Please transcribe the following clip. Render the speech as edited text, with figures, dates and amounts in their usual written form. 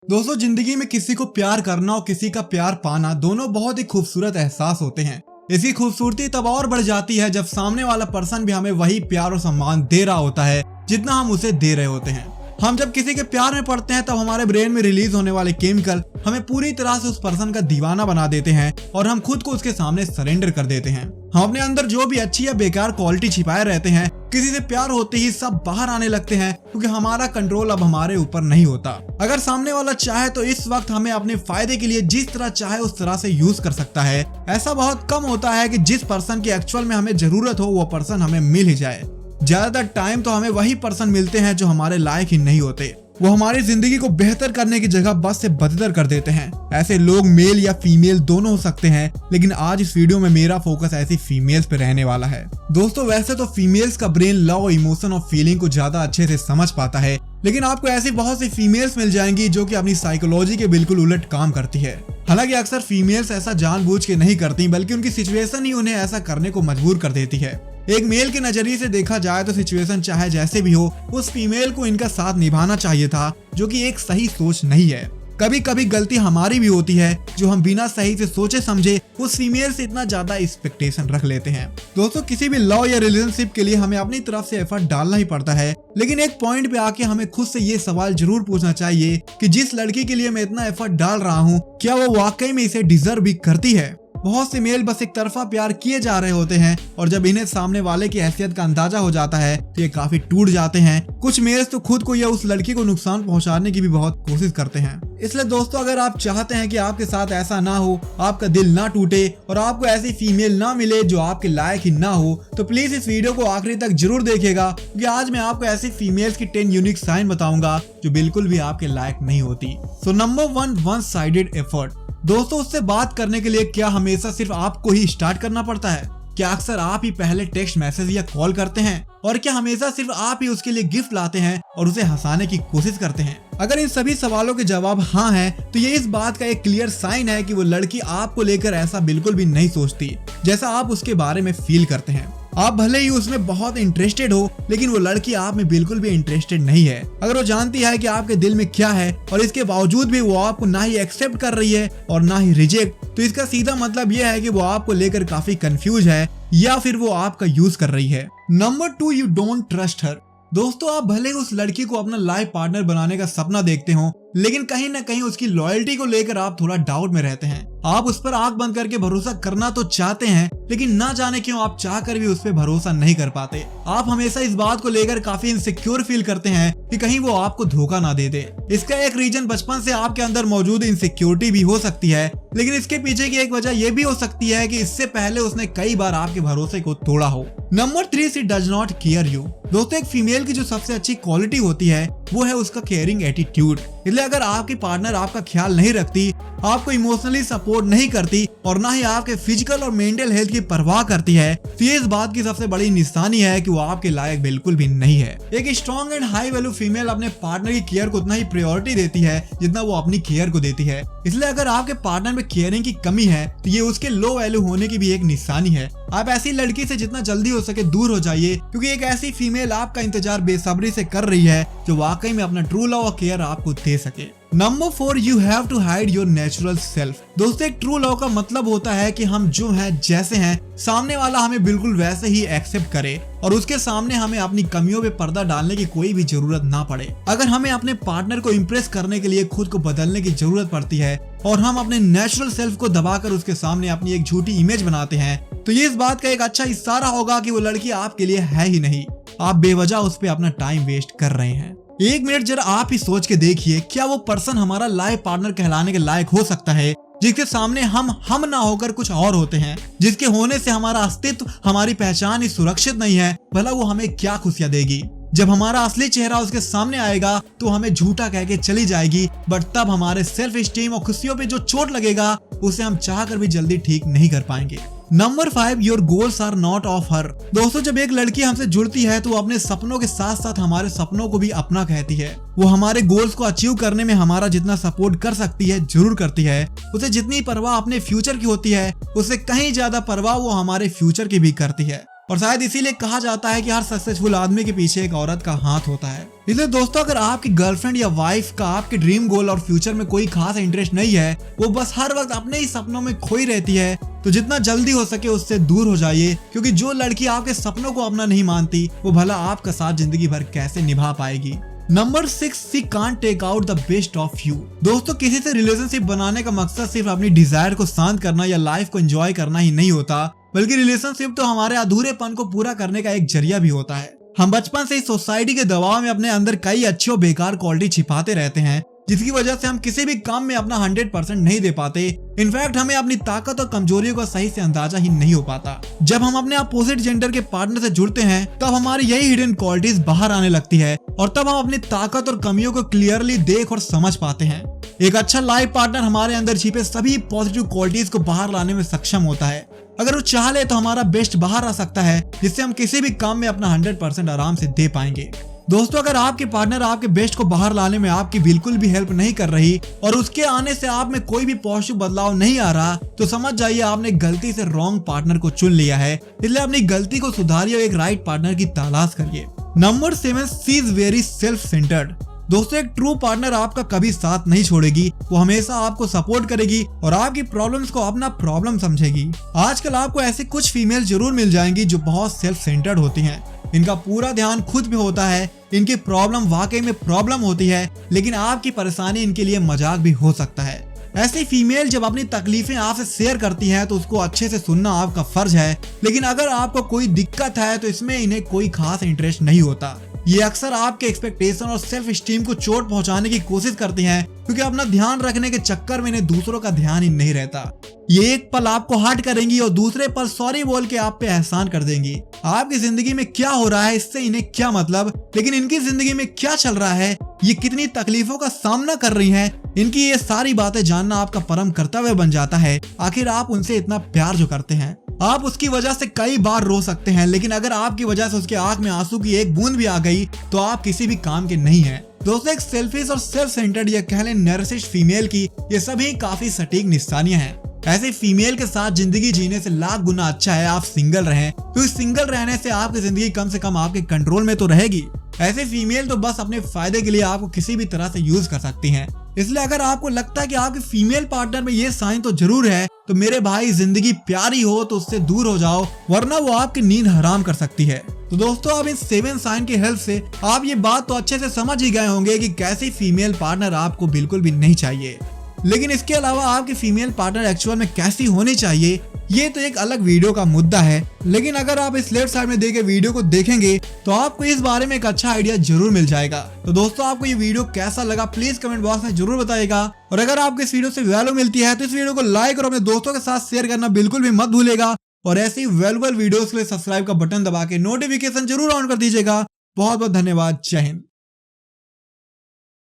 दोस्तों, जिंदगी में किसी को प्यार करना और किसी का प्यार पाना दोनों बहुत ही खूबसूरत एहसास होते हैं। इसकी खूबसूरती तब और बढ़ जाती है जब सामने वाला पर्सन भी हमें वही प्यार और सम्मान दे रहा होता है जितना हम उसे दे रहे होते हैं। हम जब किसी के प्यार में पड़ते हैं तब हमारे ब्रेन में रिलीज होने वाले केमिकल हमें पूरी तरह से उस पर्सन का दीवाना बना देते हैं और हम खुद को उसके सामने सरेंडर कर देते हैं। हम अपने अंदर जो भी अच्छी या बेकार क्वालिटी छिपाए रहते हैं, किसी से प्यार होते ही सब बाहर आने लगते हैं क्योंकि हमारा कंट्रोल अब हमारे ऊपर नहीं होता। अगर सामने वाला चाहे तो इस वक्त हमें अपने फायदे के लिए जिस तरह चाहे उस तरह से यूज कर सकता है। ऐसा बहुत कम होता है कि जिस पर्सन की एक्चुअल में हमें जरूरत हो वो पर्सन हमें मिल ही जाए। ज्यादातर टाइम तो हमें वही पर्सन मिलते हैं जो हमारे लायक ही नहीं होते। वो हमारी जिंदगी को बेहतर करने की जगह बस से बदतर कर देते हैं। ऐसे लोग मेल या फीमेल दोनों हो सकते हैं, लेकिन आज इस वीडियो में मेरा फोकस ऐसी फीमेल्स पे रहने वाला है। दोस्तों, वैसे तो फीमेल्स का ब्रेन लव, इमोशन और फीलिंग को ज्यादा अच्छे से समझ पाता है, लेकिन आपको ऐसी बहुत सी फीमेल्स मिल जाएंगी जो कि अपनी साइकोलॉजी के बिल्कुल उलट काम करती है। हालांकि अक्सर फीमेल्स ऐसा जानबूझ के नहीं करती, बल्कि उनकी सिचुएशन ही उन्हें ऐसा करने को मजबूर कर देती है। एक मेल के नजरिए से देखा जाए तो सिचुएशन चाहे जैसे भी हो, उस फीमेल को इनका साथ निभाना चाहिए था, जो कि एक सही सोच नहीं है। कभी कभी गलती हमारी भी होती है जो हम बिना सही से सोचे समझे उस फीमेल से इतना ज्यादा एक्सपेक्टेशन रख लेते हैं। दोस्तों, किसी भी लव या रिलेशनशिप के लिए हमें अपनी तरफ से एफर्ट डालना ही पड़ता है, लेकिन एक पॉइंट पे आके हमें खुद से ये सवाल जरूर पूछना चाहिए कि जिस लड़की के लिए मैं इतना एफर्ट डाल रहा हूँ, क्या वो वाकई में इसे डिजर्व भी करती है। बहुत से मेल बस एक तरफा प्यार किए जा रहे होते हैं और जब इन्हें सामने वाले की हैसियत का अंदाजा हो जाता है तो ये काफी टूट जाते हैं। कुछ मेल्स तो खुद को या उस लड़की को नुकसान पहुंचाने की भी बहुत कोशिश करते हैं। इसलिए दोस्तों, अगर आप चाहते हैं कि आपके साथ ऐसा ना हो, आपका दिल ना टूटे और आपको ऐसी फीमेल ना मिले जो आपके लायक ही ना हो, तो प्लीज इस वीडियो को आखिरी तक जरूर देखिएगा, क्योंकि आज मैं आपको ऐसी फीमेल्स की 10 यूनिक साइन बताऊंगा जो बिल्कुल भी आपके लायक नहीं होती। So number 1, one sided effort. दोस्तों, उससे बात करने के लिए क्या हमेशा सिर्फ आपको ही स्टार्ट करना पड़ता है? क्या अक्सर आप ही पहले टेक्स्ट मैसेज या कॉल करते हैं? और क्या हमेशा सिर्फ आप ही उसके लिए गिफ्ट लाते हैं और उसे हंसाने की कोशिश करते हैं? अगर इन सभी सवालों के जवाब हाँ है तो ये इस बात का एक क्लियर साइन है कि वो लड़की आपको लेकर ऐसा बिल्कुल भी नहीं सोचती जैसा आप उसके बारे में फील करते हैं। आप भले ही उसमें बहुत इंटरेस्टेड हो, लेकिन वो लड़की आप में बिल्कुल भी इंटरेस्टेड नहीं है। अगर वो जानती है कि आपके दिल में क्या है और इसके बावजूद भी वो आपको ना ही एक्सेप्ट कर रही है और ना ही रिजेक्ट, तो इसका सीधा मतलब ये है कि वो आपको लेकर काफी कंफ्यूज है या फिर वो आपका यूज कर रही है। Number 2, you don't trust her. दोस्तों, आप भले उस लड़की को अपना लाइफ पार्टनर बनाने का सपना देखते हो, लेकिन कहीं ना कहीं उसकी लॉयल्टी को लेकर आप थोड़ा डाउट में रहते हैं। आप उस पर आंख बंद करके भरोसा करना तो चाहते हैं, लेकिन ना जाने क्यों आप चाहकर भी उस पर भरोसा नहीं कर पाते। आप हमेशा इस बात को लेकर काफी इनसिक्योर फील करते हैं कि कहीं वो आपको धोखा ना दे दे। इसका एक रीजन बचपन से आपके अंदर मौजूद इनसिक्योरिटी भी हो सकती है, लेकिन इसके पीछे की एक वजह यह भी हो सकती है कि इससे पहले उसने कई बार आपके भरोसे को तोड़ा हो। Number 3, she does not care you. दोस्तों, एक फीमेल की जो सबसे अच्छी क्वालिटी होती है वो है उसका केयरिंग एटीट्यूड। इसलिए अगर आपकी पार्टनर आपका ख्याल नहीं रखती, आपको इमोशनली सपोर्ट नहीं करती और ना ही आपके फिजिकल और मेंटल हेल्थ की परवाह करती है, तो ये इस बात की सबसे बड़ी निशानी है कि वो आपके लायक बिल्कुल भी नहीं है। एक strong and high value female अपने पार्टनर की केयर को उतना ही प्रायोरिटी देती है जितना वो अपनी केयर को देती है। इसलिए अगर आपके पार्टनर में केयरिंग की कमी है तो ये उसके लो वैल्यू होने की भी एक निशानी है। आप ऐसी लड़की से जितना जल्दी हो सके दूर हो जाइए, क्योंकि एक ऐसी फीमेल आपका इंतजार बेसब्री से कर रही है जो वाकई में अपना ट्रू लव और केयर आपको दे सके। Number 4, you have to hide your natural self. दोस्तों, एक ट्रू लव का मतलब होता है कि हम जो हैं जैसे हैं, सामने वाला हमें बिल्कुल वैसे ही एक्सेप्ट करे और उसके सामने हमें अपनी कमियों पे पर्दा डालने की कोई भी जरूरत ना पड़े। अगर हमें अपने पार्टनर को इम्प्रेस करने के लिए खुद को बदलने की जरूरत पड़ती है और हम अपने नेचुरल सेल्फ को दबाकर उसके सामने अपनी एक झूठी इमेज बनाते हैं, तो ये इस बात का एक अच्छा इशारा होगा कि वो लड़की आपके लिए है ही नहीं। आप बेवजह उस पर अपना टाइम वेस्ट कर रहे हैं। एक मिनट जरा आप ही सोच के देखिए, क्या वो पर्सन हमारा लाइफ पार्टनर कहलाने के लायक हो सकता है जिसके सामने हम ना होकर कुछ और होते हैं, जिसके होने से हमारा अस्तित्व, हमारी पहचान ही सुरक्षित नहीं है? भला वो हमें क्या खुशियां देगी? जब हमारा असली चेहरा उसके सामने आएगा तो हमें झूठा कह के चली जाएगी, बट तब हमारे सेल्फ स्टीम और खुशियों पे जो चोट लगेगा उसे हम चाहकर भी जल्दी ठीक नहीं कर पाएंगे। Number 5, your goals are not of her. दोस्तों, जब एक लड़की हमसे जुड़ती है तो वो अपने सपनों के साथ साथ हमारे सपनों को भी अपना कहती है। वो हमारे गोल्स को अचीव करने में हमारा जितना सपोर्ट कर सकती है जरूर करती है। उसे जितनी परवाह अपने फ्यूचर की होती है, उससे कहीं ज्यादा परवाह वो हमारे फ्यूचर की भी करती है। और शायद इसीलिए कहा जाता है कि हर सक्सेसफुल आदमी के पीछे एक औरत का हाथ होता है। इसलिए दोस्तों, अगर आपकी गर्लफ्रेंड या वाइफ का आपके ड्रीम गोल और फ्यूचर में कोई खास इंटरेस्ट नहीं है, वो बस हर वक्त अपने ही सपनों में खोई रहती है, तो जितना जल्दी हो सके उससे दूर हो जाइए, क्योंकि जो लड़की आपके सपनों को अपना नहीं मानती, वो भला आपका साथ जिंदगी भर कैसे निभा पाएगी। Number 6, she can't take out the best of you. दोस्तों, किसी से रिलेशनशिप बनाने का मकसद सिर्फ अपनी डिजायर को शांत करना या लाइफ को एंजॉय करना ही नहीं होता, बल्कि रिलेशनशिप तो हमारे अधूरेपन को पूरा करने का एक जरिया भी होता है। हम बचपन से ही सोसाइटी के दबाव में अपने अंदर कई अच्छी और बेकार क्वालिटी छिपाते रहते हैं, जिसकी वजह से हम किसी भी काम में अपना 100% नहीं दे पाते। इनफैक्ट हमें अपनी ताकत और कमजोरियों का सही से अंदाजा ही नहीं हो पाता। जब हम अपने अपोजिट जेंडर के पार्टनर से जुड़ते हैं, तब हमारी यही हिडन क्वालिटीज बाहर आने लगती है और तब हम अपनी ताकत और कमियों को क्लियरली देख और समझ पाते हैं। एक अच्छा लाइफ पार्टनर हमारे अंदर छिपे सभी पॉजिटिव क्वालिटीज को बाहर लाने में सक्षम होता है। अगर वो चाह ले तो हमारा बेस्ट बाहर आ सकता है, जिससे हम किसी भी काम में अपना 100% आराम से दे पाएंगे। दोस्तों, अगर आपके पार्टनर आपके बेस्ट को बाहर लाने में आपकी बिल्कुल भी हेल्प नहीं कर रही और उसके आने से आप में कोई भी पॉजिटिव बदलाव नहीं आ रहा, तो समझ जाइए आपने गलती से रॉन्ग पार्टनर को चुन लिया है। इसलिए अपनी गलती को सुधारिए और एक राइट पार्टनर की तलाश करिए। Number 7, she is very self centred. दोस्तों, एक ट्रू पार्टनर आपका कभी साथ नहीं छोड़ेगी। वो हमेशा आपको सपोर्ट करेगी और आपकी प्रॉब्लम्स को अपना प्रॉब्लम समझेगी। आजकल आपको ऐसी कुछ फीमेल जरूर मिल जाएंगी जो बहुत सेल्फ सेंटर्ड होती हैं। इनका पूरा ध्यान खुद पे होता है। इनकी प्रॉब्लम वाकई में प्रॉब्लम होती है, लेकिन आपकी परेशानी इनके लिए मजाक भी हो सकता है। ऐसी फीमेल जब अपनी तकलीफें आपसे शेयर करती हैं, तो उसको अच्छे से सुनना आपका फर्ज है, लेकिन अगर आपको कोई दिक्कत है तो इसमें इन्हें कोई खास इंटरेस्ट नहीं होता। ये अक्सर आपके एक्सपेक्टेशन और सेल्फ स्टीम को चोट पहुंचाने की कोशिश करती हैं, क्योंकि अपना ध्यान रखने के चक्कर में इन्हें दूसरों का ध्यान ही नहीं रहता। ये एक पल आपको हर्ट करेंगी और दूसरे पल सॉरी बोल के आप पे एहसान कर देंगी। आपकी जिंदगी में क्या हो रहा है इससे इन्हें क्या मतलब, लेकिन इनकी जिंदगी में क्या चल रहा है, ये कितनी तकलीफों का सामना कर रही हैं, इनकी ये सारी बातें जानना आपका परम कर्तव्य बन जाता है। आखिर आप उनसे इतना प्यार जो करते हैं, आप उसकी वजह से कई बार रो सकते हैं, लेकिन अगर आपकी वजह से उसके आंख में आंसू की एक बूंद भी आ गई, तो आप किसी भी काम के नहीं हैं। दोस्तों, एक सेल्फिश और सेल्फ सेंटर्ड या कह लें नार्सिसिस्ट फीमेल की ये सभी काफी सटीक निशानियां हैं। ऐसे फीमेल के साथ जिंदगी जीने से लाख गुना अच्छा है आप सिंगल रहें, क्योंकि सिंगल रहने से आपकी जिंदगी कम से कम आपके कंट्रोल में तो रहेगी। ऐसे फीमेल तो बस अपने फायदे के लिए आपको किसी भी तरह से यूज कर सकती हैं। इसलिए अगर आपको लगता है कि आपके फीमेल पार्टनर में ये साइन तो जरूर है, तो मेरे भाई जिंदगी प्यारी हो तो उससे दूर हो जाओ, वरना वो आपकी नींद हराम कर सकती है। तो दोस्तों, अब इन 7 साइन की हेल्प से आप ये बात तो अच्छे से समझ ही गए होंगे कि कैसी फीमेल पार्टनर आपको बिल्कुल भी नहीं चाहिए। लेकिन इसके अलावा आपकी फीमेल पार्टनर एक्चुअल में कैसी होनी चाहिए, ये तो एक अलग वीडियो का मुद्दा है। लेकिन अगर आप इस लेफ्ट साइड में देखे वीडियो को देखेंगे, तो आपको इस बारे में एक अच्छा आइडिया जरूर मिल जाएगा। तो दोस्तों, आपको ये वीडियो कैसा लगा प्लीज कमेंट बॉक्स में जरूर बताइएगा। और अगर आपको इस वीडियो से वैल्यू मिलती है तो इस वीडियो को लाइक और अपने दोस्तों के साथ शेयर करना बिल्कुल भी मत भूलेगा। और ऐसी वैल्यूएबल वीडियोस के लिए सब्सक्राइब का बटन दबा के नोटिफिकेशन जरूर ऑन कर दीजिएगा। बहुत बहुत धन्यवाद। जय हिंद।